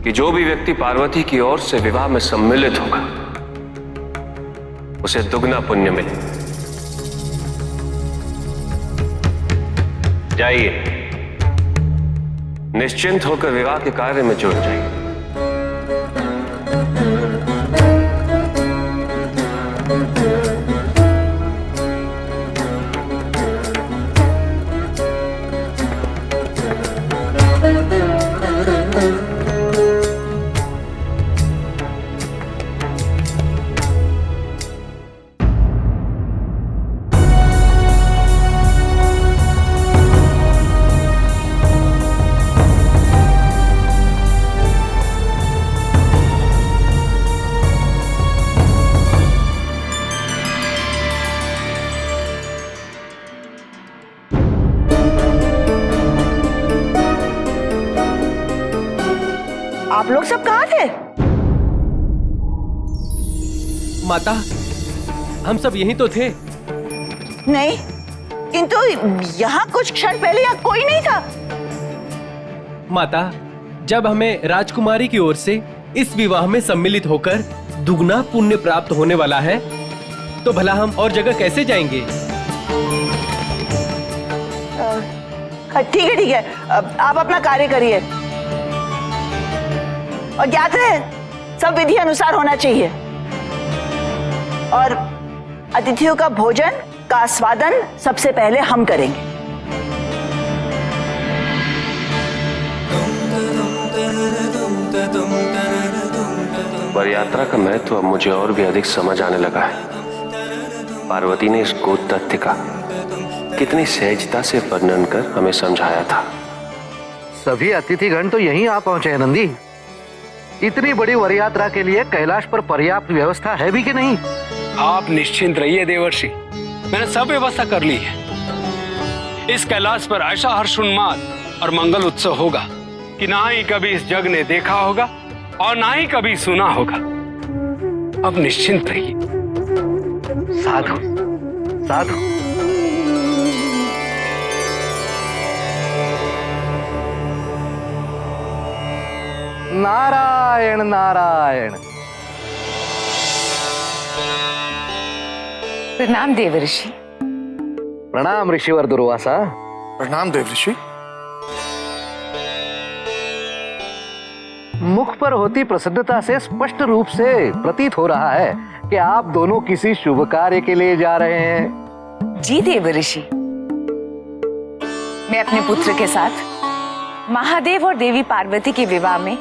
कि जो भी व्यक्ति पार्वती की ओर से विवाह में सम्मिलित होगा उसे दुगना पुण्य मिले। जाइए, निश्चिंत होकर विवाह के कार्य में जुट जाइए। आप लोग सब कहाँ थे? माता, हम सब यहीं तो थे। नहीं, किंतु यहाँ कुछ क्षण पहले यहाँ कोई नहीं था। माता, जब हमें राजकुमारी की ओर से इस विवाह में सम्मिलित होकर दुगना पुण्य प्राप्त होने वाला है, तो भला हम और जगह कैसे जाएंगे? ठीक है, आप अपना कार्य करिए। और ज्ञात है, सब विधि अनुसार होना चाहिए। और अतिथियों का भोजन का आस्वादन सबसे पहले हम करेंगे। पर यात्रा का महत्व अब मुझे और भी अधिक समझ आने लगा है। पार्वती ने इस गोद तथ्य का कितनी सहजता से वर्णन कर हमें समझाया था। सभी अतिथिगण तो यहीं आ पहुंचे हैं नंदी। इतनी बड़ी वर यात्रा के लिए कैलाश पर पर्याप्त व्यवस्था है भी कि नहीं? आप निश्चिंत रहिए देवर्षि, मैंने सब व्यवस्था कर ली है। इस कैलाश पर ऐसा हर्षोन्माद और मंगल उत्सव होगा कि ना ही कभी इस जग ने देखा होगा और ना ही कभी सुना होगा। अब निश्चिंत रहिए। साधु साधु। नारायण नारायण। प्रणाम देवर्षि। प्रणाम ऋषिवर दुर्वासा। प्रणाम देवर्षि। मुख पर होती प्रसन्नता से स्पष्ट रूप से प्रतीत हो रहा है कि आप दोनों किसी शुभ कार्य के लिए जा रहे हैं। जी देवर्षि, मैं अपने पुत्र के साथ महादेव और देवी पार्वती के विवाह में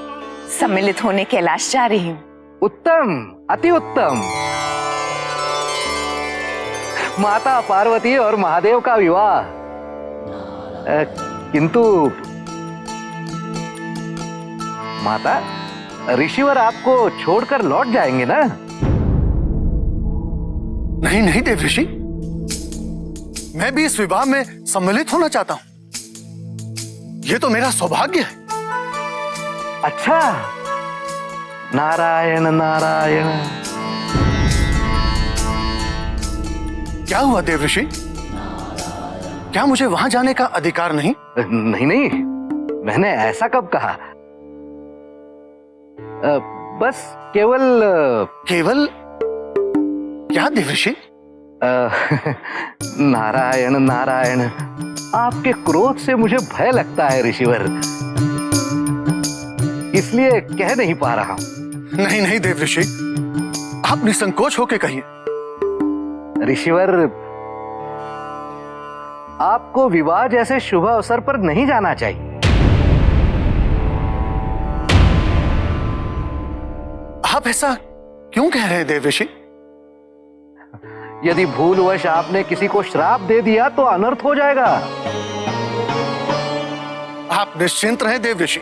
सम्मिलित होने कैलाश जा रही हूँ। उत्तम, अति उत्तम। माता पार्वती और महादेव का विवाह। किंतु माता, ऋषिवर आपको छोड़कर लौट जाएंगे ना? नहीं नहीं देवर्षि, मैं भी इस विवाह में सम्मिलित होना चाहता हूं। ये तो मेरा सौभाग्य है। अच्छा, नारायण नारायण। क्या हुआ देवर्षि? क्या मुझे वहां जाने का अधिकार नहीं? नहीं नहीं, मैंने ऐसा कब कहा? बस केवल केवल क्या देवर्षि? नारायण नारायण, आपके क्रोध से मुझे भय लगता है ऋषिवर, इसलिए कह नहीं पा रहा हूं। नहीं नहीं देवर्षि, आप निसंकोच होकर कहिए। ऋषिवर, आपको विवाह जैसे शुभ अवसर पर नहीं जाना चाहिए। आप ऐसा क्यों कह रहे हैं देवर्षि? यदि भूलवश आपने किसी को श्राप दे दिया तो अनर्थ हो जाएगा। आप निश्चिंत रहें देवर्षि,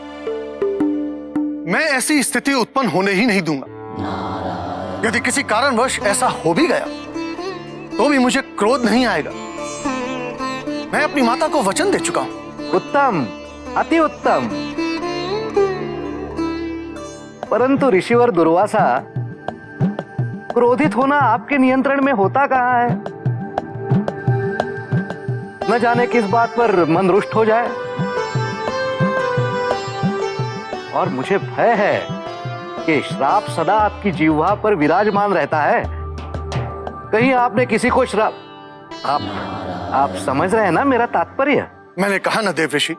मैं ऐसी स्थिति उत्पन्न होने ही नहीं दूंगा। यदि किसी कारणवश ऐसा हो भी गया तो भी मुझे क्रोध नहीं आएगा। मैं अपनी माता को वचन दे चुका हूं। उत्तम, अति उत्तम। परंतु ऋषिवर दुर्वासा, क्रोधित होना आपके नियंत्रण में होता कहाँ है? न जाने किस बात पर मन रुष्ट हो जाए और मुझे भय है कि श्राप सदा आपकी जीवा पर विराजमान रहता है। कहीं आपने किसी को श्राप आप समझ रहे हैं ना मेरा तात्पर्य? मैंने कहा ना देवऋषि,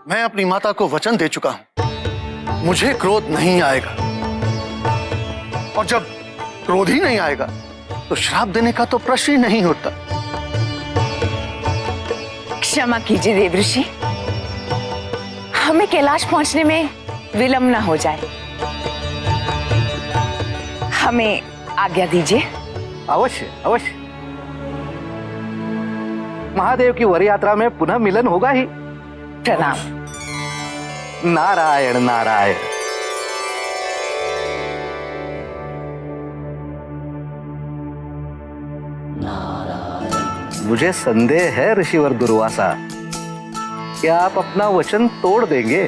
मैं अपनी माता को वचन दे चुका हूं, मुझे क्रोध नहीं आएगा। और जब क्रोध ही नहीं आएगा तो श्राप देने का तो प्रश्न ही नहीं उठता। क्षमा कीजिए देवऋषि, हमें कैलाश पहुंचने में विलंब न हो जाए। हमें आज्ञा दीजिए। अवश्य अवश्य। महादेव की वर यात्रा में पुनः मिलन होगा ही। प्रणाम। नारायण नारायण। मुझे संदेह है ऋषिवर दुर्वासा कि आप अपना वचन तोड़ देंगे।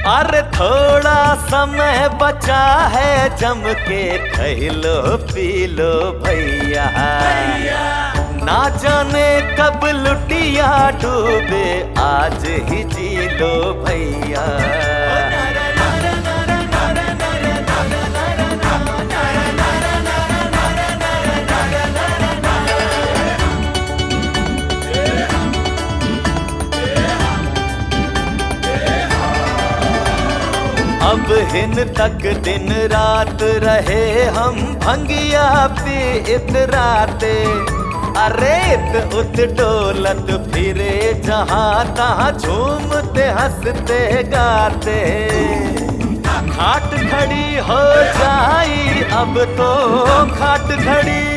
अरे थोड़ा समय बचा है, जम के खैलो पी लो भैया। ना जाने कब लुटिया डूबे, आज ही जी लो भैया। अब हिन तक दिन रात रहे हम भंगिया पी इतराते। अरे इत उत डोलत फिरे जहाँ तहाँ, झूमते हंसते गाते। खाट खड़ी हो जाई अब तो, खाट खड़ी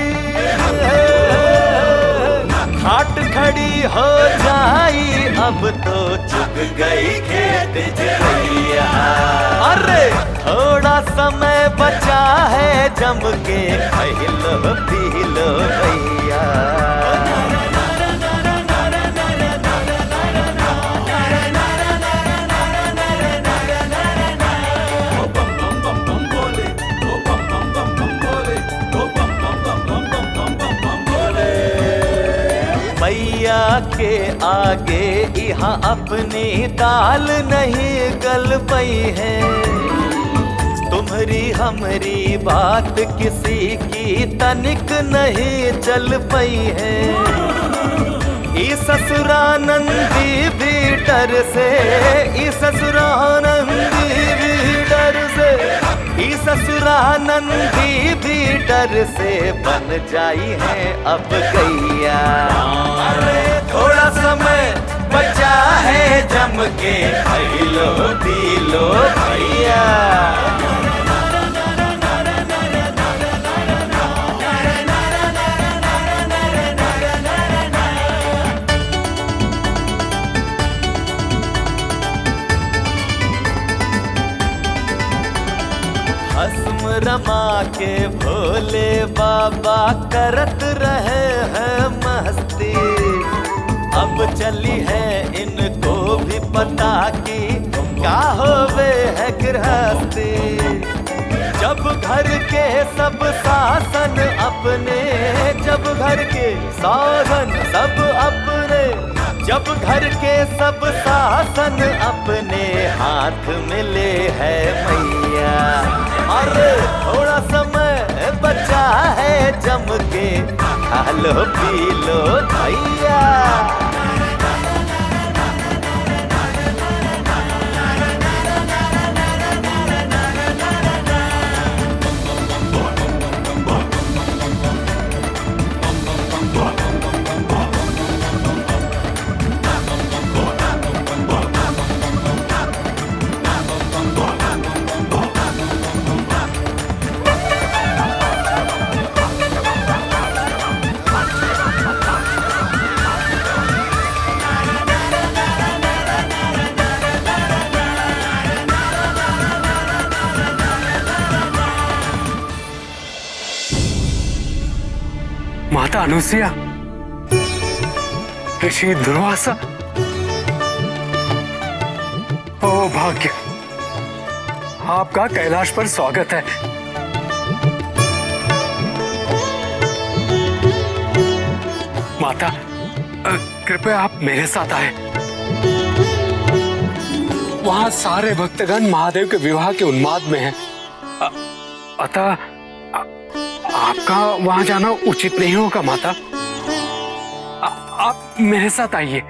खाट खड़ी हो जाई अब तो, चुक गई खेत जरिया। अरे थोड़ा समय बचा है, जम के खैलो पी लो भैया। मैया के आगे यहाँ अपनी दाल नहीं गल पई है। तुम्हारी हमरी बात किसी की तनिक नहीं चल पई है। ई ससुरानंदी भी डर से, ई ससुरानंदी भी डर से, ई ससुरानंदी भी डर से बन जाई है अब गैया। अरे थोड़ा समय बचा है, जम के खैलो पी लो भैया। भस्म रमा के भोले बाबा करत रहे हैं मस्ती। अब चली है इनको भी पता कि क्या होवे है गृहस्थी। जब घर के सब शासन अपने, जब घर के साधन सब अपने, जब घर के सब शासन अपने हाथ में ले है मैया। अरे थोड़ा समय बचा है, जम के खा लो पी लो भैया। माता अनुसुईया, ऋषि दुर्वासा, ओ भाग्य, आपका कैलाश पर स्वागत है। माता, कृपया आप मेरे साथ आए। वहां सारे भक्तगण महादेव के विवाह के उन्माद में हैं। अतः आपका वहां जाना उचित नहीं होगा माता। आप मेरे साथ आइए।